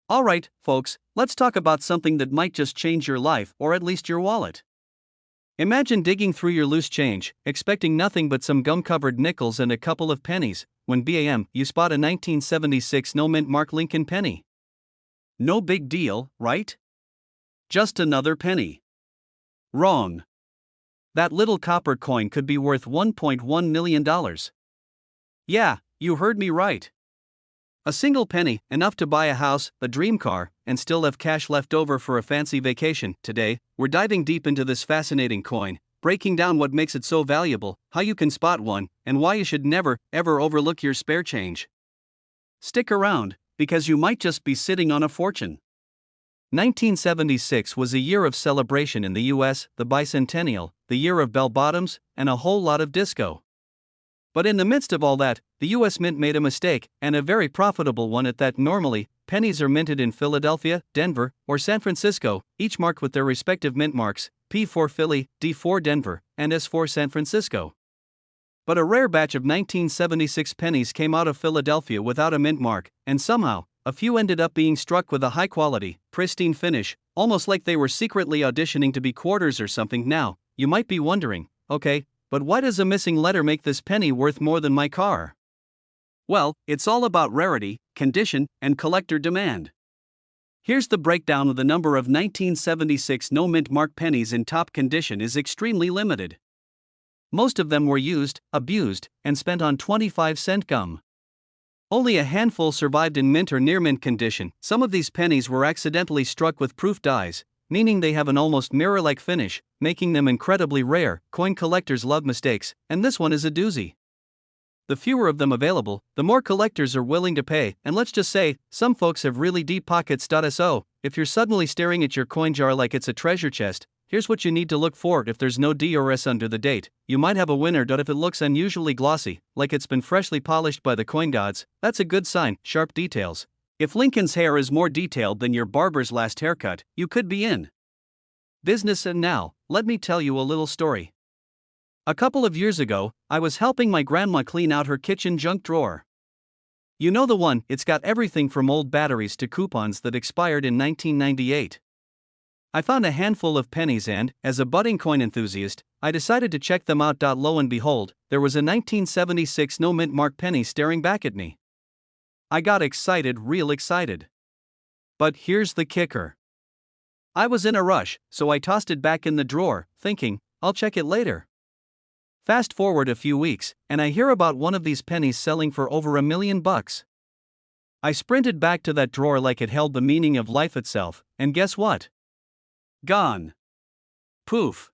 Alright, folks, let's talk about something that might just change your life or at least your wallet. Imagine digging through your loose change, expecting nothing but some gum-covered nickels and a couple of pennies, when bam, you spot a 1976 no-mint mark Lincoln penny. No big deal, right? Just another penny. Wrong. That little copper coin could be worth $1.1 million. Yeah, you heard me right. A single penny, enough to buy a house, a dream car, and still have cash left over for a fancy vacation. Today, we're diving deep into this fascinating coin, breaking down what makes it so valuable, how you can spot one, and why you should never, ever overlook your spare change. Stick around, because you might just be sitting on a fortune. 1976 was a year of celebration in the US, the bicentennial, the year of bell-bottoms, and a whole lot of disco. But in the midst of all that, the US Mint made a mistake, and a very profitable one at that. Normally, pennies are minted in Philadelphia, Denver, or San Francisco, each marked with their respective mint marks, P for Philly, D for Denver, and S for San Francisco. But a rare batch of 1976 pennies came out of Philadelphia without a mint mark, and somehow, a few ended up being struck with a high-quality, pristine finish, almost like they were secretly auditioning to be quarters or something. Now, you might be wondering, okay, but why does a missing letter make this penny worth more than my car? Well, it's all about rarity, condition, and collector demand. Here's the breakdown. Of the number of 1976 no-mint mark pennies in top condition is extremely limited. Most of them were used, abused, and spent on 25-cent gum. Only a handful survived in mint or near-mint condition. Some of these pennies were accidentally struck with proof dyes, meaning they have an almost mirror-like finish, making them incredibly rare. Coin collectors love mistakes, and this one is a doozy. The fewer of them available, the more collectors are willing to pay, and let's just say, some folks have really deep pockets. So, if you're suddenly staring at your coin jar like it's a treasure chest, here's what you need to look for. If there's no D or S under the date, you might have a winner. If it looks unusually glossy, like it's been freshly polished by the coin gods, that's a good sign. Sharp details. If Lincoln's hair is more detailed than your barber's last haircut, you could be in business. And now, let me tell you a little story. A couple of years ago, I was helping my grandma clean out her kitchen junk drawer. You know the one, it's got everything from old batteries to coupons that expired in 1998. I found a handful of pennies and, as a budding coin enthusiast, I decided to check them out. Lo and behold, there was a 1976 no-mint mark penny staring back at me. I got excited, real excited. But here's the kicker. I was in a rush, so I tossed it back in the drawer, thinking, I'll check it later. Fast forward a few weeks, and I hear about one of these pennies selling for over $1 million. I sprinted back to that drawer like it held the meaning of life itself, and guess what? Gone. Poof.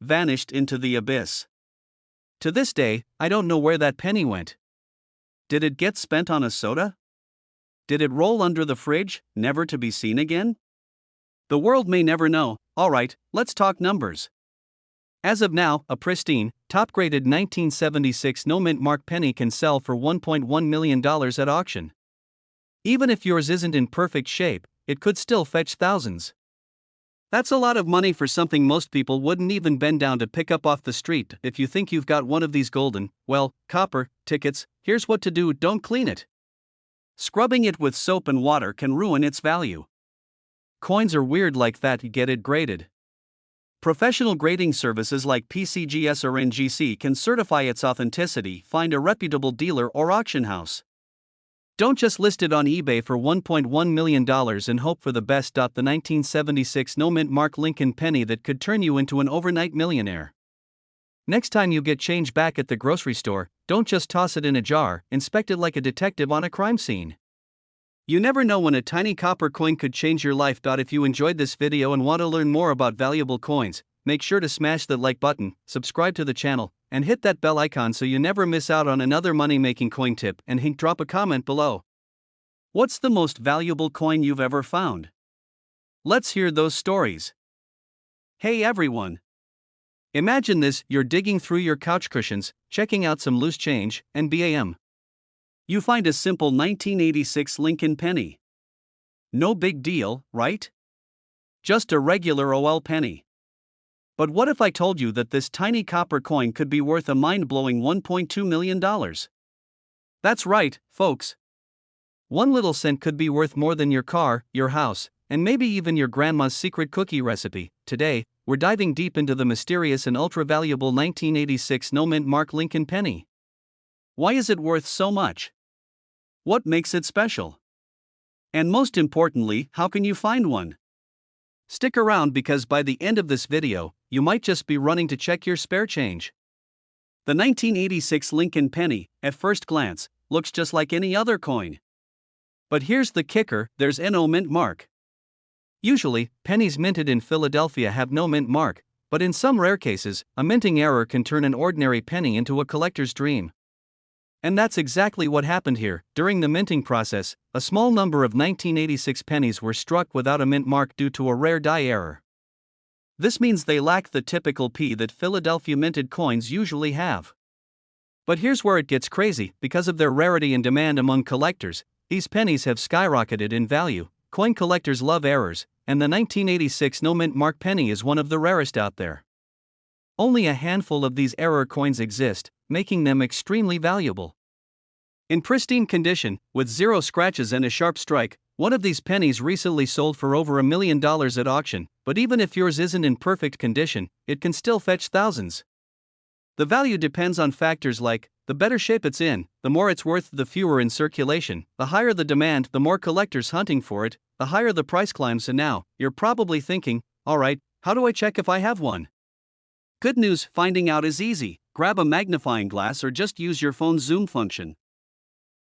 Vanished into the abyss. To this day, I don't know where that penny went. Did it get spent on a soda? Did it roll under the fridge, never to be seen again? The world may never know. Alright, let's talk numbers. As of now, a pristine, top-graded 1976 no-mint mark penny can sell for $1.1 million at auction. Even if yours isn't in perfect shape, it could still fetch thousands. That's a lot of money for something most people wouldn't even bend down to pick up off the street. If you think you've got one of these golden, well, copper tickets, here's what to do. Don't clean it. Scrubbing it with soap and water can ruin its value. Coins are weird like that. Get it graded. Professional grading services like PCGS or NGC can certify its authenticity. Find a reputable dealer or auction house. Don't just list it on eBay for $1.1 million and hope for the best. The 1976 no-mint mark Lincoln penny that could turn you into an overnight millionaire. Next time you get change back at the grocery store, don't just toss it in a jar, inspect it like a detective on a crime scene. You never know when a tiny copper coin could change your life. If you enjoyed this video and want to learn more about valuable coins, make sure to smash that like button, subscribe to the channel, and hit that bell icon so you never miss out on another money-making coin tip. And drop a comment below. What's the most valuable coin you've ever found? Let's hear those stories. Hey everyone! Imagine this, you're digging through your couch cushions, checking out some loose change, and bam! You find a simple 1986 Lincoln penny. No big deal, right? Just a regular OL penny. But what if I told you that this tiny copper coin could be worth a mind-blowing $1.2 million? That's right, folks. One little cent could be worth more than your car, your house, and maybe even your grandma's secret cookie recipe. Today, we're diving deep into the mysterious and ultra-valuable 1986 no-mint mark Lincoln penny. Why is it worth so much? What makes it special? And most importantly, how can you find one? Stick around because by the end of this video, you might just be running to check your spare change. The 1986 Lincoln penny, at first glance, looks just like any other coin. But here's the kicker, there's no mint mark. Usually, pennies minted in Philadelphia have no mint mark, but in some rare cases, a minting error can turn an ordinary penny into a collector's dream. And that's exactly what happened here. During the minting process, a small number of 1986 pennies were struck without a mint mark due to a rare die error. This means they lack the typical P that Philadelphia minted coins usually have. But here's where it gets crazy, because of their rarity and demand among collectors, these pennies have skyrocketed in value. Coin collectors love errors, and the 1986 no-mint mark penny is one of the rarest out there. Only a handful of these error coins exist, making them extremely valuable. In pristine condition, with zero scratches and a sharp strike, one of these pennies recently sold for over $1 million at auction, but even if yours isn't in perfect condition, it can still fetch thousands. The value depends on factors like, the better shape it's in, the more it's worth, the fewer in circulation, the higher the demand, the more collectors hunting for it, the higher the price climbs. And now, you're probably thinking, alright, how do I check if I have one? Good news, finding out is easy. Grab a magnifying glass or just use your phone's zoom function.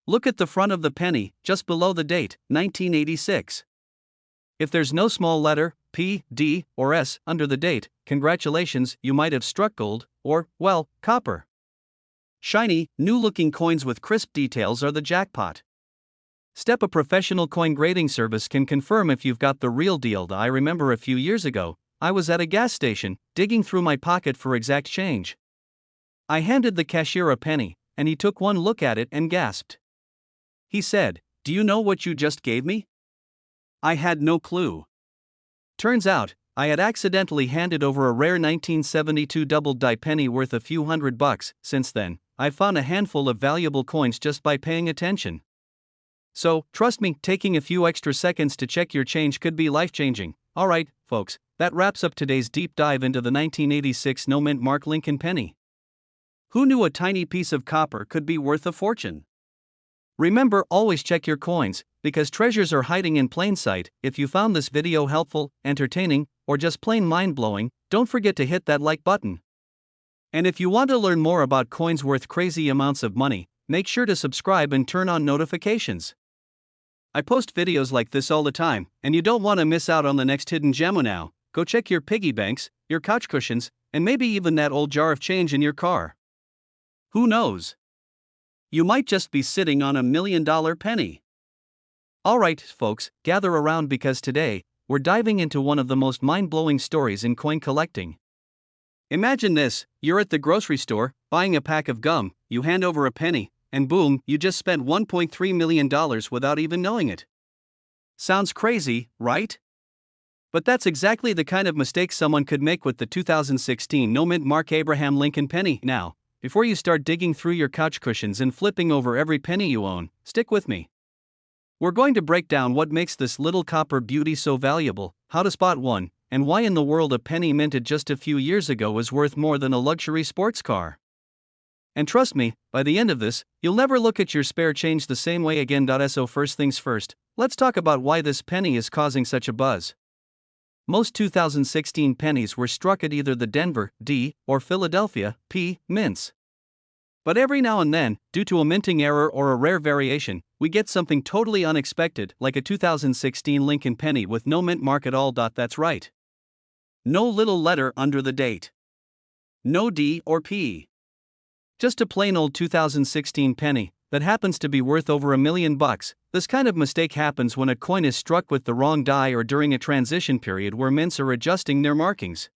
Look at the front of the penny, just below the date, 1986. If there's no small letter, P, D, or S under the date, congratulations, you might have struck gold, or, well, copper. Shiny, new-looking coins with crisp details are the jackpot. A professional coin grading service can confirm if you've got the real deal. I remember a few years ago, I was at a gas station, digging through my pocket for exact change. I handed the cashier a penny, and he took one look at it and gasped. He said, "Do you know what you just gave me?" I had no clue. Turns out, I had accidentally handed over a rare 1972 double-die penny worth a few $100. Since then, I've found a handful of valuable coins just by paying attention. So, trust me, taking a few extra seconds to check your change could be life-changing. Alright, folks, that wraps up today's deep dive into the 1986 no-mint mark Lincoln penny. Who knew a tiny piece of copper could be worth a fortune? Remember, always check your coins, because treasures are hiding in plain sight. If you found this video helpful, entertaining, or just plain mind-blowing, don't forget to hit that like button. And if you want to learn more about coins worth crazy amounts of money, make sure to subscribe and turn on notifications. I post videos like this all the time, and you don't want to miss out on the next hidden gem. Now, go check your piggy banks, your couch cushions, and maybe even that old jar of change in your car. Who knows? You might just be sitting on $1 million penny. Alright, folks, gather around because today, we're diving into one of the most mind-blowing stories in coin collecting. Imagine this, you're at the grocery store, buying a pack of gum, you hand over a penny, and boom, you just spent $1.3 million without even knowing it. Sounds crazy, right? But that's exactly the kind of mistake someone could make with the 2016 no-mint mark Abraham Lincoln penny. Now, before you start digging through your couch cushions and flipping over every penny you own, stick with me. We're going to break down what makes this little copper beauty so valuable, how to spot one, and why in the world a penny minted just a few years ago is worth more than a luxury sports car. And trust me, by the end of this, you'll never look at your spare change the same way again. So first things first, let's talk about why this penny is causing such a buzz. Most 2016 pennies were struck at either the Denver, D, or Philadelphia, P, mints. But every now and then, due to a minting error or a rare variation, we get something totally unexpected, like a 2016 Lincoln penny with no mint mark at all. That's right. No little letter under the date. No D or P. Just a plain old 2016 penny that happens to be worth over $1 million. This kind of mistake happens when a coin is struck with the wrong die or during a transition period where mints are adjusting their markings.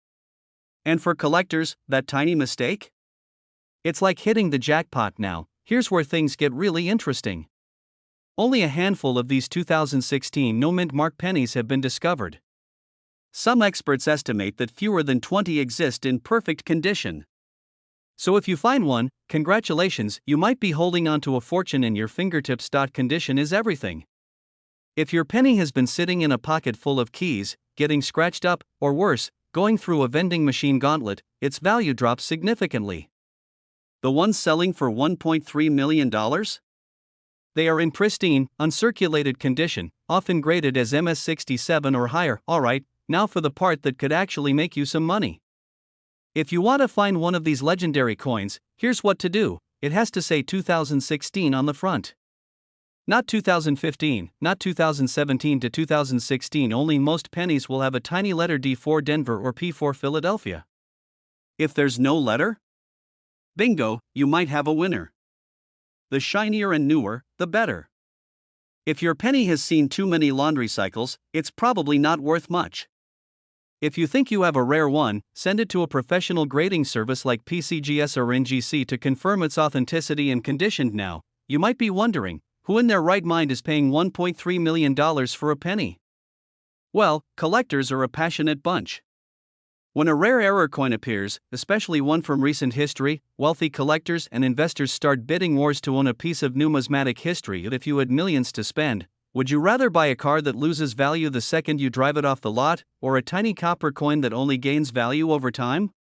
And for collectors, that tiny mistake? It's like hitting the jackpot. Now, here's where things get really interesting. Only a handful of these 2016 no-mint mark pennies have been discovered. Some experts estimate that fewer than 20 exist in perfect condition. So if you find one, congratulations, you might be holding onto a fortune in your fingertips. Condition is everything. If your penny has been sitting in a pocket full of keys, getting scratched up, or worse, going through a vending machine gauntlet, its value drops significantly. The ones selling for $1.3 million? They are in pristine, uncirculated condition, often graded as MS67 or higher. Alright, now for the part that could actually make you some money. If you want to find one of these legendary coins, here's what to do. It has to say 2016 on the front. Not 2015, not 2017 to 2016 only. Most pennies will have a tiny letter D for Denver or P for Philadelphia. If there's no letter? Bingo, you might have a winner. The shinier and newer, the better. If your penny has seen too many laundry cycles, it's probably not worth much. If you think you have a rare one, send it to a professional grading service like PCGS or NGC to confirm its authenticity and condition. Now, you might be wondering, who in their right mind is paying $1.3 million for a penny? Well, collectors are a passionate bunch. When a rare error coin appears, especially one from recent history, wealthy collectors and investors start bidding wars to own a piece of numismatic history. If you had millions to spend, would you rather buy a car that loses value the second you drive it off the lot, or a tiny copper coin that only gains value over time?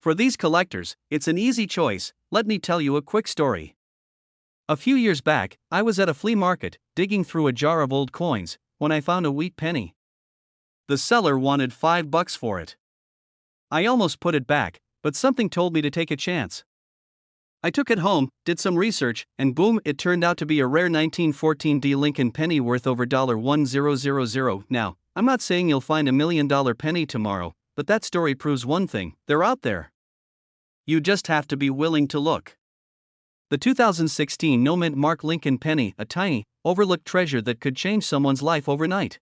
For these collectors, it's an easy choice. Let me tell you a quick story. A few years back, I was at a flea market, digging through a jar of old coins, when I found a wheat penny. The seller wanted $5 for it. I almost put it back, but something told me to take a chance. I took it home, did some research, and boom, it turned out to be a rare 1914 D Lincoln penny worth over $1,000. Now, I'm not saying you'll find $1 million penny tomorrow, but that story proves one thing: they're out there. You just have to be willing to look. The 2016 no mint mark Lincoln penny, a tiny, overlooked treasure that could change someone's life overnight.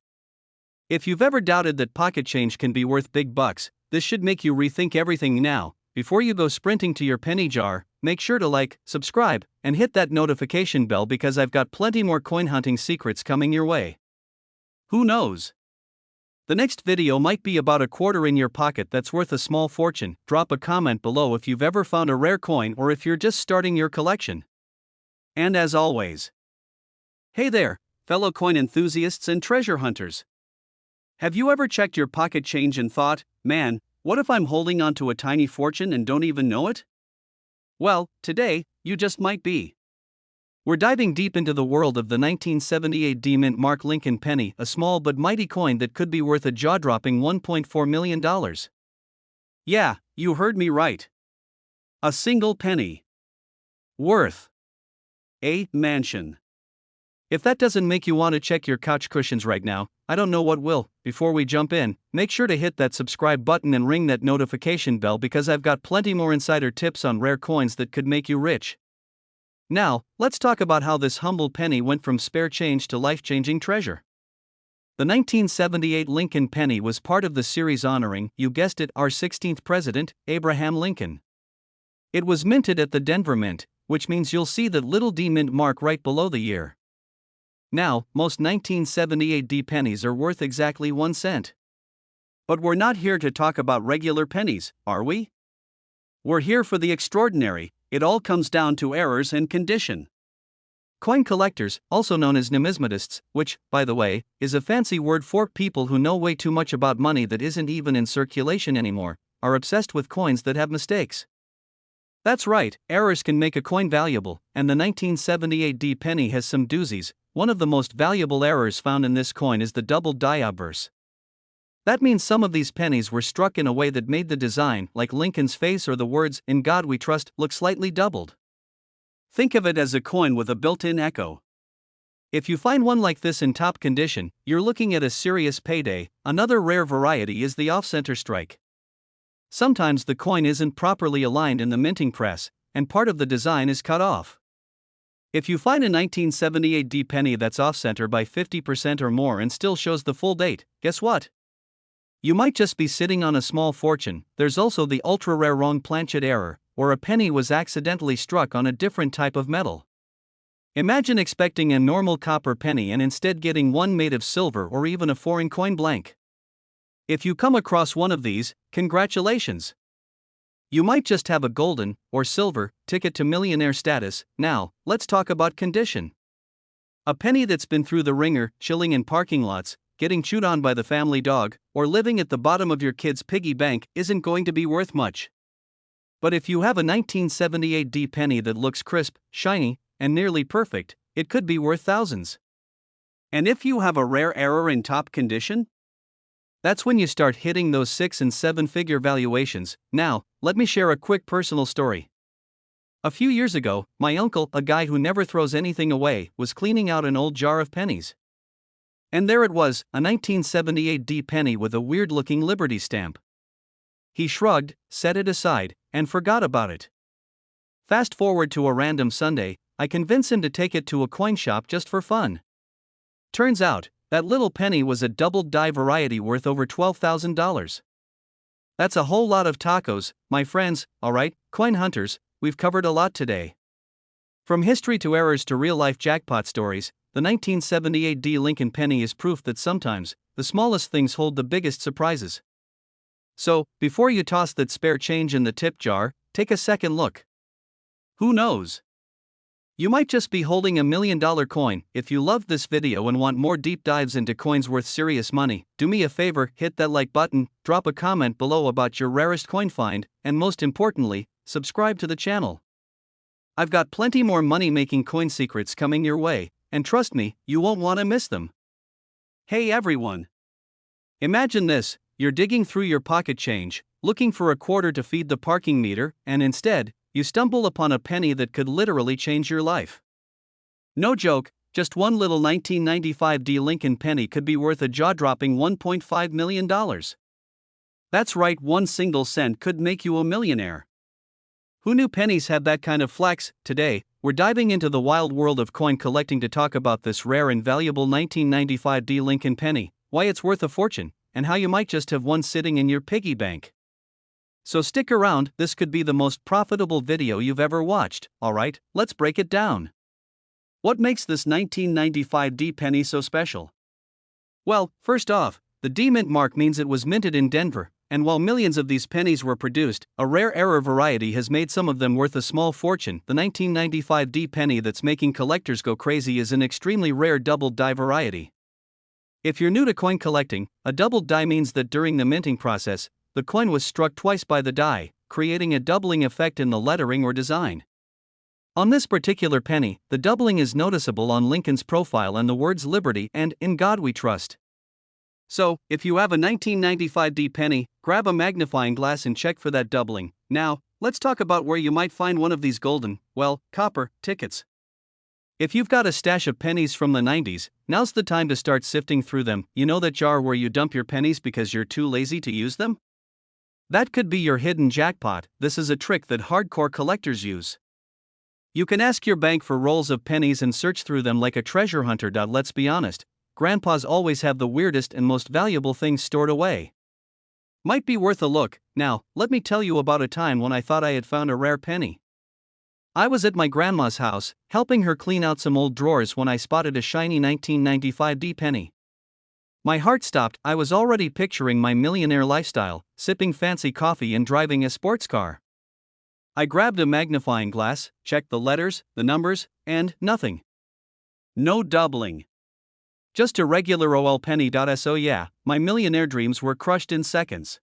If you've ever doubted that pocket change can be worth big bucks, this should make you rethink everything now. Before you go sprinting to your penny jar, make sure to like, subscribe, and hit that notification bell because I've got plenty more coin hunting secrets coming your way. Who knows? The next video might be about a quarter in your pocket that's worth a small fortune. Drop a comment below if you've ever found a rare coin or if you're just starting your collection. And as always, hey there, fellow coin enthusiasts and treasure hunters. Have you ever checked your pocket change and thought, man, what if I'm holding onto a tiny fortune and don't even know it? Well, today, you just might be. We're diving deep into the world of the 1978 D mint mark Lincoln penny, a small but mighty coin that could be worth a jaw-dropping $1.4 million. Yeah, you heard me right. A single penny. Worth a mansion. If that doesn't make you want to check your couch cushions right now, I don't know what will. Before we jump in, make sure to hit that subscribe button and ring that notification bell because I've got plenty more insider tips on rare coins that could make you rich. Now, let's talk about how this humble penny went from spare change to life-changing treasure. The 1978 Lincoln penny was part of the series honoring, you guessed it, our 16th president, Abraham Lincoln. It was minted at the Denver Mint, which means you'll see that little D mint mark right below the year. Now, most 1978 D pennies are worth exactly 1 cent. But we're not here to talk about regular pennies, are we? We're here for the extraordinary. It all comes down to errors and condition. Coin collectors, also known as numismatists, which, by the way, is a fancy word for people who know way too much about money that isn't even in circulation anymore, are obsessed with coins that have mistakes. That's right, errors can make a coin valuable, and the 1978 D penny has some doozies. One of the most valuable errors found in this coin is the double die obverse. That means some of these pennies were struck in a way that made the design, like Lincoln's face or the words, "In God We Trust," look slightly doubled. Think of it as a coin with a built-in echo. If you find one like this in top condition, you're looking at a serious payday. Another rare variety is the off-center strike. Sometimes the coin isn't properly aligned in the minting press, and part of the design is cut off. If you find a 1978 D penny that's off-center by 50% or more and still shows the full date, guess what? You might just be sitting on a small fortune. There's also the ultra-rare wrong planchet error, where a penny was accidentally struck on a different type of metal. Imagine expecting a normal copper penny and instead getting one made of silver or even a foreign coin blank. If you come across one of these, congratulations! You might just have a golden, or silver, ticket to millionaire status. Now, let's talk about condition. A penny that's been through the ringer, chilling in parking lots, getting chewed on by the family dog, or living at the bottom of your kid's piggy bank isn't going to be worth much. But if you have a 1978 D penny that looks crisp, shiny, and nearly perfect, it could be worth thousands. And if you have a rare error in top condition? That's when you start hitting those 6- and 7-figure valuations. Now, let me share a quick personal story. A few years ago, my uncle, a guy who never throws anything away, was cleaning out an old jar of pennies. And there it was, a 1978 D penny with a weird-looking Liberty stamp. He shrugged, set it aside, and forgot about it. Fast forward to a random Sunday, I convince him to take it to a coin shop just for fun. Turns out, that little penny was a doubled die variety worth over $12,000. That's a whole lot of tacos, my friends. Alright, coin hunters, we've covered a lot today. From history to errors to real-life jackpot stories, the 1978 D Lincoln penny is proof that sometimes, the smallest things hold the biggest surprises. So, before you toss that spare change in the tip jar, take a second look. Who knows? You might just be holding a $1 million coin. If you loved this video and want more deep dives into coins worth serious money, do me a favor, hit that like button, drop a comment below about your rarest coin find, and most importantly, subscribe to the channel. I've got plenty more money-making coin secrets coming your way, and trust me, you won't want to miss them. Hey everyone! Imagine this, you're digging through your pocket change, looking for a quarter to feed the parking meter, and instead, you stumble upon a penny that could literally change your life. No joke, just one little 1995 D Lincoln penny could be worth a jaw-dropping $1.5 million. That's right, one single cent could make you a millionaire. Who knew pennies had that kind of flex? Today, we're diving into the wild world of coin collecting to talk about this rare and valuable 1995 D Lincoln penny, why it's worth a fortune, and how you might just have one sitting in your piggy bank. So stick around, this could be the most profitable video you've ever watched. Alright, let's break it down. What makes this 1995 D penny so special? Well, first off, the D mint mark means it was minted in Denver, and while millions of these pennies were produced, a rare error variety has made some of them worth a small fortune. The 1995 D penny that's making collectors go crazy is an extremely rare doubled die variety. If you're new to coin collecting, a doubled die means that during the minting process, the coin was struck twice by the die, creating a doubling effect in the lettering or design. On this particular penny, the doubling is noticeable on Lincoln's profile and the words Liberty and In God We Trust. So, if you have a 1995 D penny, grab a magnifying glass and check for that doubling. Now, let's talk about where you might find one of these golden, well, copper, tickets. If you've got a stash of pennies from the 90s, now's the time to start sifting through them. You know that jar where you dump your pennies because you're too lazy to use them? That could be your hidden jackpot. This is a trick that hardcore collectors use. You can ask your bank for rolls of pennies and search through them like a treasure hunter. Let's be honest, grandpas always have the weirdest and most valuable things stored away. Might be worth a look. Now, let me tell you about a time when I thought I had found a rare penny. I was at my grandma's house, helping her clean out some old drawers when I spotted a shiny 1995 D penny. My heart stopped. I was already picturing my millionaire lifestyle, sipping fancy coffee and driving a sports car. I grabbed a magnifying glass, checked the letters, the numbers, and nothing. No doubling. Just a regular old penny. So yeah, my millionaire dreams were crushed in seconds.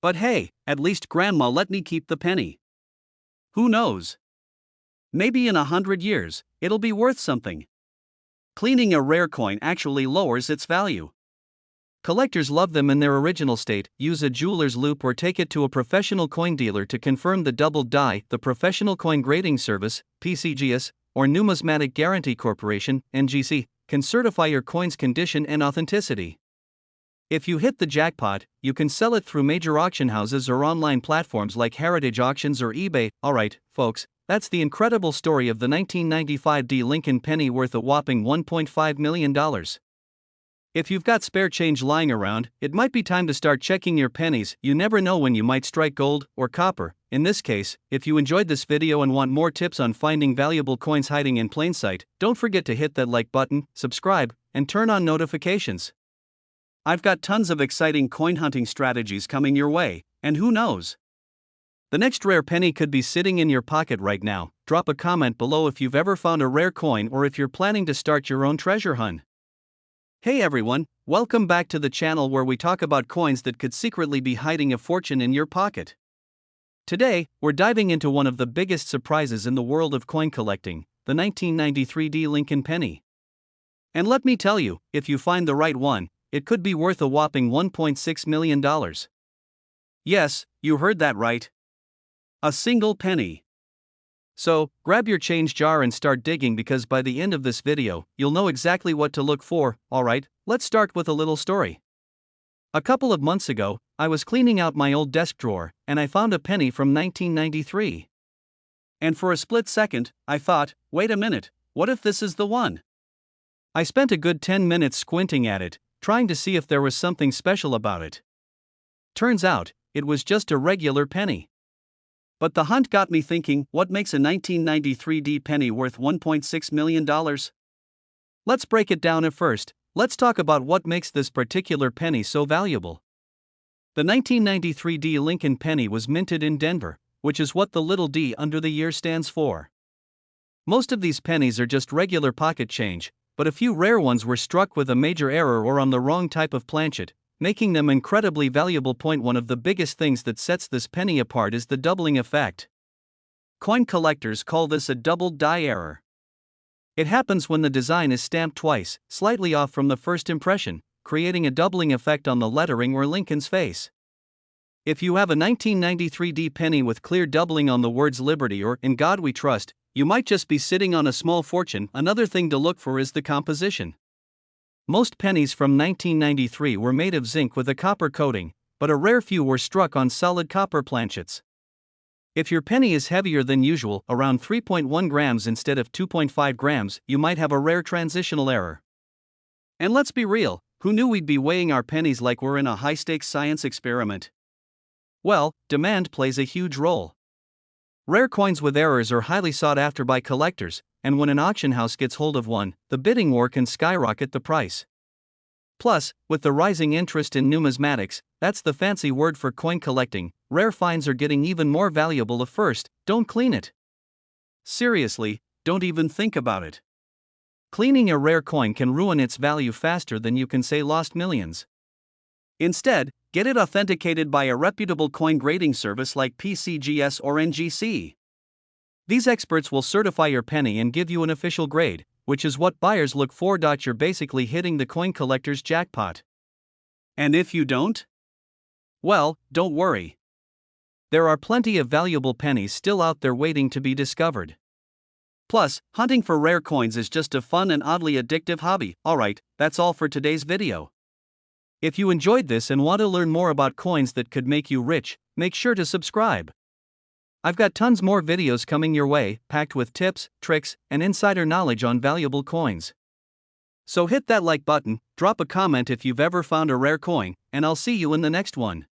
But hey, at least grandma let me keep the penny. Who knows? Maybe in 100 years, it'll be worth something. Cleaning a rare coin actually lowers its value. Collectors love them in their original state. Use a jeweler's loupe or take it to a professional coin dealer to confirm the doubled die. The Professional Coin Grading Service, PCGS, or Numismatic Guarantee Corporation, NGC, can certify your coin's condition and authenticity. If you hit the jackpot, you can sell it through major auction houses or online platforms like Heritage Auctions or eBay. Alright, folks, that's the incredible story of the 1995 D Lincoln penny worth a whopping $1.5 million. If you've got spare change lying around, it might be time to start checking your pennies. You never know when you might strike gold or copper. In this case, if you enjoyed this video and want more tips on finding valuable coins hiding in plain sight, don't forget to hit that like button, subscribe, and turn on notifications. I've got tons of exciting coin hunting strategies coming your way, and who knows? The next rare penny could be sitting in your pocket right now. Drop a comment below if you've ever found a rare coin or if you're planning to start your own treasure hunt. Hey everyone, welcome back to the channel where we talk about coins that could secretly be hiding a fortune in your pocket. Today, we're diving into one of the biggest surprises in the world of coin collecting, the 1993 D Lincoln penny. And let me tell you, if you find the right one, it could be worth a whopping $1.6 million. Yes, you heard that right. A single penny. So, grab your change jar and start digging because by the end of this video, you'll know exactly what to look for. Alright, let's start with a little story. A couple of months ago, I was cleaning out my old desk drawer, and I found a penny from 1993. And for a split second, I thought, wait a minute, what if this is the one? I spent a good 10 minutes squinting at it, trying to see if there was something special about it. Turns out, it was just a regular penny. But the hunt got me thinking, what makes a 1993 D penny worth $1.6 million? Let's break it down at first. Let's talk about what makes this particular penny so valuable. The 1993 D Lincoln penny was minted in Denver, which is what the little d under the year stands for. Most of these pennies are just regular pocket change, but a few rare ones were struck with a major error or on the wrong type of planchet, making them incredibly valuable. One of the biggest things that sets this penny apart is the doubling effect. Coin collectors call this a doubled die error. It happens when the design is stamped twice, slightly off from the first impression, creating a doubling effect on the lettering or Lincoln's face. If you have a 1993 D penny with clear doubling on the words Liberty or In God We Trust, you might just be sitting on a small fortune. Another thing to look for is the composition. Most pennies from 1993 were made of zinc with a copper coating, but a rare few were struck on solid copper planchets. If your penny is heavier than usual, around 3.1 grams instead of 2.5 grams, you might have a rare transitional error. And let's be real, who knew we'd be weighing our pennies like we're in a high-stakes science experiment? Well, demand plays a huge role. Rare coins with errors are highly sought after by collectors, and when an auction house gets hold of one, the bidding war can skyrocket the price. Plus, with the rising interest in numismatics, that's the fancy word for coin collecting, rare finds are getting even more valuable. First, don't clean it. Seriously, don't even think about it. Cleaning a rare coin can ruin its value faster than you can say lost millions. Instead, get it authenticated by a reputable coin grading service like PCGS or NGC. These experts will certify your penny and give you an official grade, which is what buyers look for. You're basically hitting the coin collector's jackpot. And if you don't? Well, don't worry. There are plenty of valuable pennies still out there waiting to be discovered. Plus, hunting for rare coins is just a fun and oddly addictive hobby. Alright, that's all for today's video. If you enjoyed this and want to learn more about coins that could make you rich, make sure to subscribe. I've got tons more videos coming your way, packed with tips, tricks, and insider knowledge on valuable coins. So hit that like button, drop a comment if you've ever found a rare coin, and I'll see you in the next one.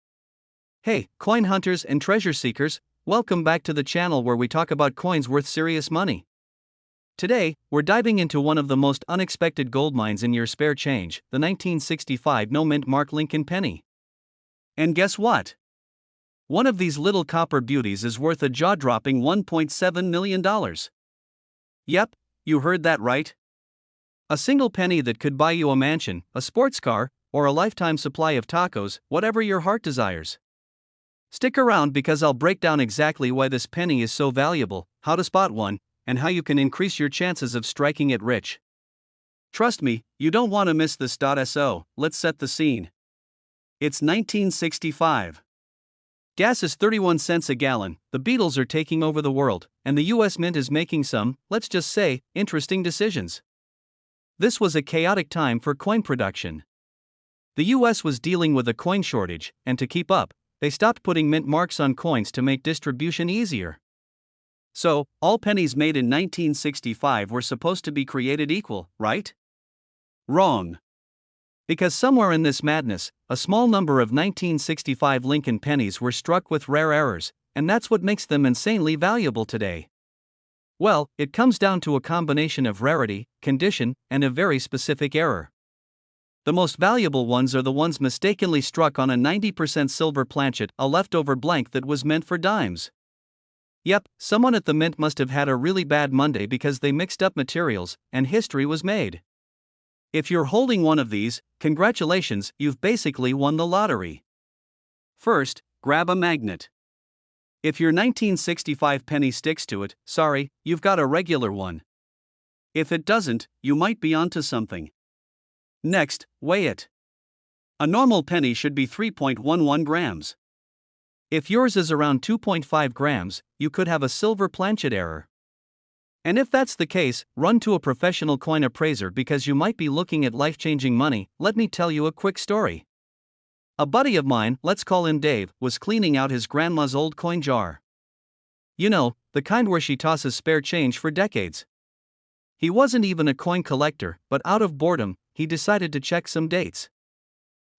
Hey, coin hunters and treasure seekers, welcome back to the channel where we talk about coins worth serious money. Today, we're diving into one of the most unexpected gold mines in your spare change, the 1965 no-mint mark Lincoln penny. And guess what? One of these little copper beauties is worth a jaw-dropping $1.7 million. Yep, you heard that right. A single penny that could buy you a mansion, a sports car, or a lifetime supply of tacos, whatever your heart desires. Stick around because I'll break down exactly why this penny is so valuable, how to spot one, and how you can increase your chances of striking it rich. Trust me, you don't want to miss this. So, let's set the scene. It's 1965. Gas is 31 cents a gallon, the Beatles are taking over the world, and the US Mint is making some, let's just say, interesting decisions. This was a chaotic time for coin production. The US was dealing with a coin shortage, and to keep up, they stopped putting mint marks on coins to make distribution easier. So, all pennies made in 1965 were supposed to be created equal, right? Wrong. Because somewhere in this madness, a small number of 1965 Lincoln pennies were struck with rare errors, and that's what makes them insanely valuable today. Well, it comes down to a combination of rarity, condition, and a very specific error. The most valuable ones are the ones mistakenly struck on a 90% silver planchet, a leftover blank that was meant for dimes. Yep, someone at the mint must have had a really bad Monday because they mixed up materials, and history was made. If you're holding one of these, congratulations, you've basically won the lottery. First, grab a magnet. If your 1965 penny sticks to it, sorry, you've got a regular one. If it doesn't, you might be onto something. Next, weigh it. A normal penny should be 3.11 grams. If yours is around 2.5 grams, you could have a silver planchet error. And if that's the case, run to a professional coin appraiser because you might be looking at life-changing money. Let me tell you a quick story. A buddy of mine, let's call him Dave, was cleaning out his grandma's old coin jar. You know, the kind where she tosses spare change for decades. He wasn't even a coin collector, but out of boredom, he decided to check some dates.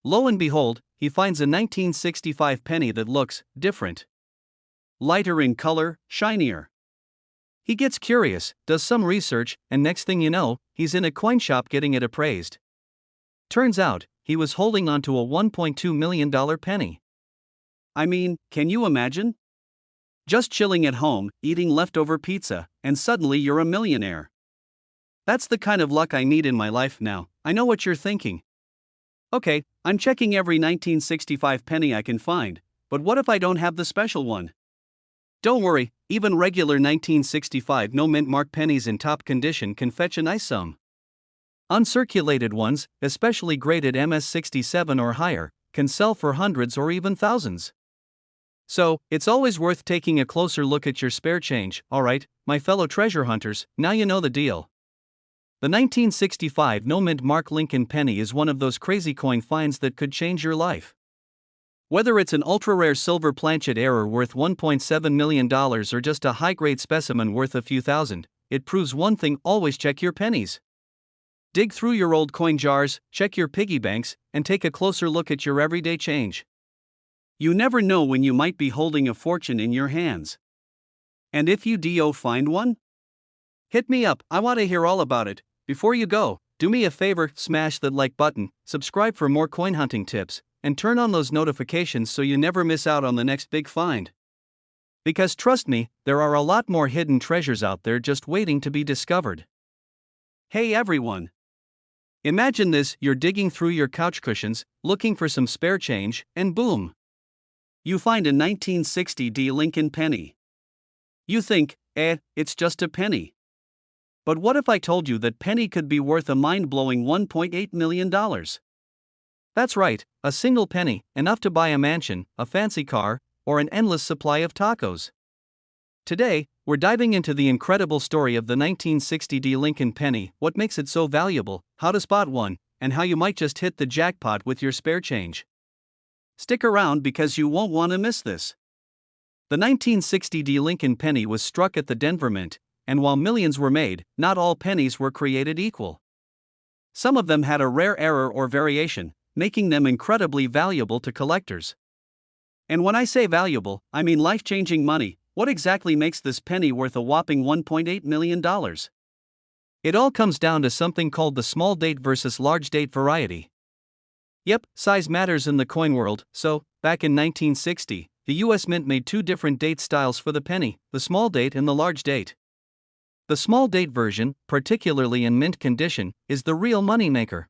Lo and behold, he finds a 1965 penny that looks different. Lighter in color, shinier. He gets curious, does some research, and next thing you know, he's in a coin shop getting it appraised. Turns out, he was holding onto a $1.2 million penny. I mean, can you imagine? Just chilling at home, eating leftover pizza, and suddenly you're a millionaire. That's the kind of luck I need in my life now. I know what you're thinking. Okay, I'm checking every 1965 penny I can find, but what if I don't have the special one? Don't worry, even regular 1965 no-mint mark pennies in top condition can fetch a nice sum. Uncirculated ones, especially graded MS67 or higher, can sell for hundreds or even thousands. So, it's always worth taking a closer look at your spare change. Alright, my fellow treasure hunters, now you know the deal. The 1965 no-mint mark Lincoln penny is one of those crazy coin finds that could change your life. Whether it's an ultra-rare silver planchet error worth $1.7 million or just a high-grade specimen worth a few thousand, it proves one thing: always check your pennies. Dig through your old coin jars, check your piggy banks, and take a closer look at your everyday change. You never know when you might be holding a fortune in your hands. And if you do find one, hit me up, I want to hear all about it. Before you go, do me a favor, smash that like button, subscribe for more coin hunting tips, and turn on those notifications so you never miss out on the next big find. Because trust me, there are a lot more hidden treasures out there just waiting to be discovered. Hey everyone! Imagine this: you're digging through your couch cushions, looking for some spare change, and boom! You find a 1960 Lincoln penny. You think, it's just a penny. But what if I told you that penny could be worth a mind-blowing $1.8 million? That's right, a single penny, enough to buy a mansion, a fancy car, or an endless supply of tacos. Today, we're diving into the incredible story of the 1960 Lincoln penny, what makes it so valuable, how to spot one, and how you might just hit the jackpot with your spare change. Stick around because you won't want to miss this. The 1960 Lincoln penny was struck at the Denver Mint, and while millions were made, not all pennies were created equal. Some of them had a rare error or variation, making them incredibly valuable to collectors. And when I say valuable, I mean life-changing money. What exactly makes this penny worth a whopping $1.8 million? It all comes down to something called the small date versus large date variety. Yep, size matters in the coin world, so, back in 1960, the US Mint made two different date styles for the penny, the small date and the large date. The small date version, particularly in mint condition, is the real moneymaker.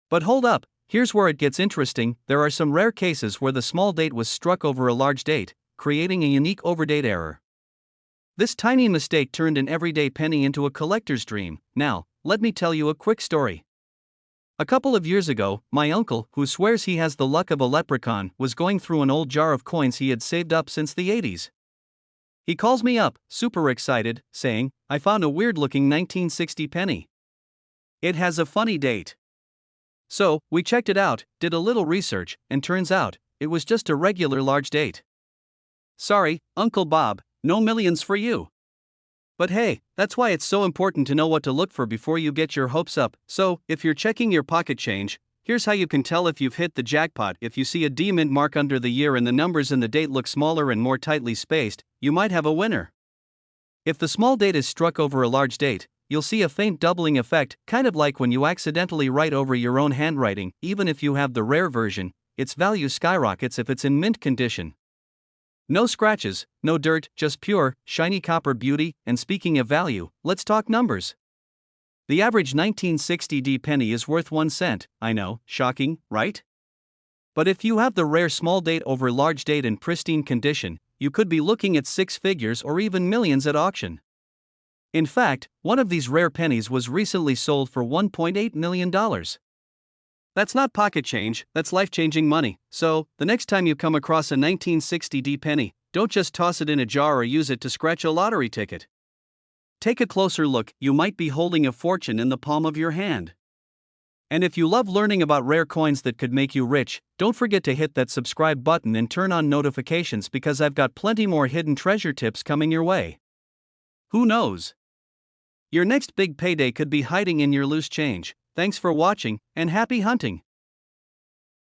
But hold up, here's where it gets interesting: there are some rare cases where the small date was struck over a large date, creating a unique overdate error. This tiny mistake turned an everyday penny into a collector's dream. Now, let me tell you a quick story. A couple of years ago, my uncle, who swears he has the luck of a leprechaun, was going through an old jar of coins he had saved up since the 80s. He calls me up, super excited, saying, "I found a weird-looking 1960 penny. It has a funny date." So, we checked it out, did a little research, and turns out, it was just a regular large date. Sorry, Uncle Bob, no millions for you. But hey, that's why it's so important to know what to look for before you get your hopes up. So, if you're checking your pocket change, here's how you can tell if you've hit the jackpot. If you see a D mint mark under the year and the numbers in the date look smaller and more tightly spaced, you might have a winner. If the small date is struck over a large date, you'll see a faint doubling effect, kind of like when you accidentally write over your own handwriting. Even if you have the rare version, its value skyrockets if it's in mint condition. No scratches, no dirt, just pure, shiny copper beauty. And speaking of value, let's talk numbers. The average 1960 penny is worth 1 cent. I know, shocking, right? But if you have the rare small date over large date in pristine condition, you could be looking at 6 figures or even millions at auction. In fact, one of these rare pennies was recently sold for $1.8 million. That's not pocket change, that's life-changing money. So, the next time you come across a 1960 penny, don't just toss it in a jar or use it to scratch a lottery ticket. Take a closer look, you might be holding a fortune in the palm of your hand. And if you love learning about rare coins that could make you rich, don't forget to hit that subscribe button and turn on notifications because I've got plenty more hidden treasure tips coming your way. Who knows? Your next big payday could be hiding in your loose change. Thanks for watching, and happy hunting!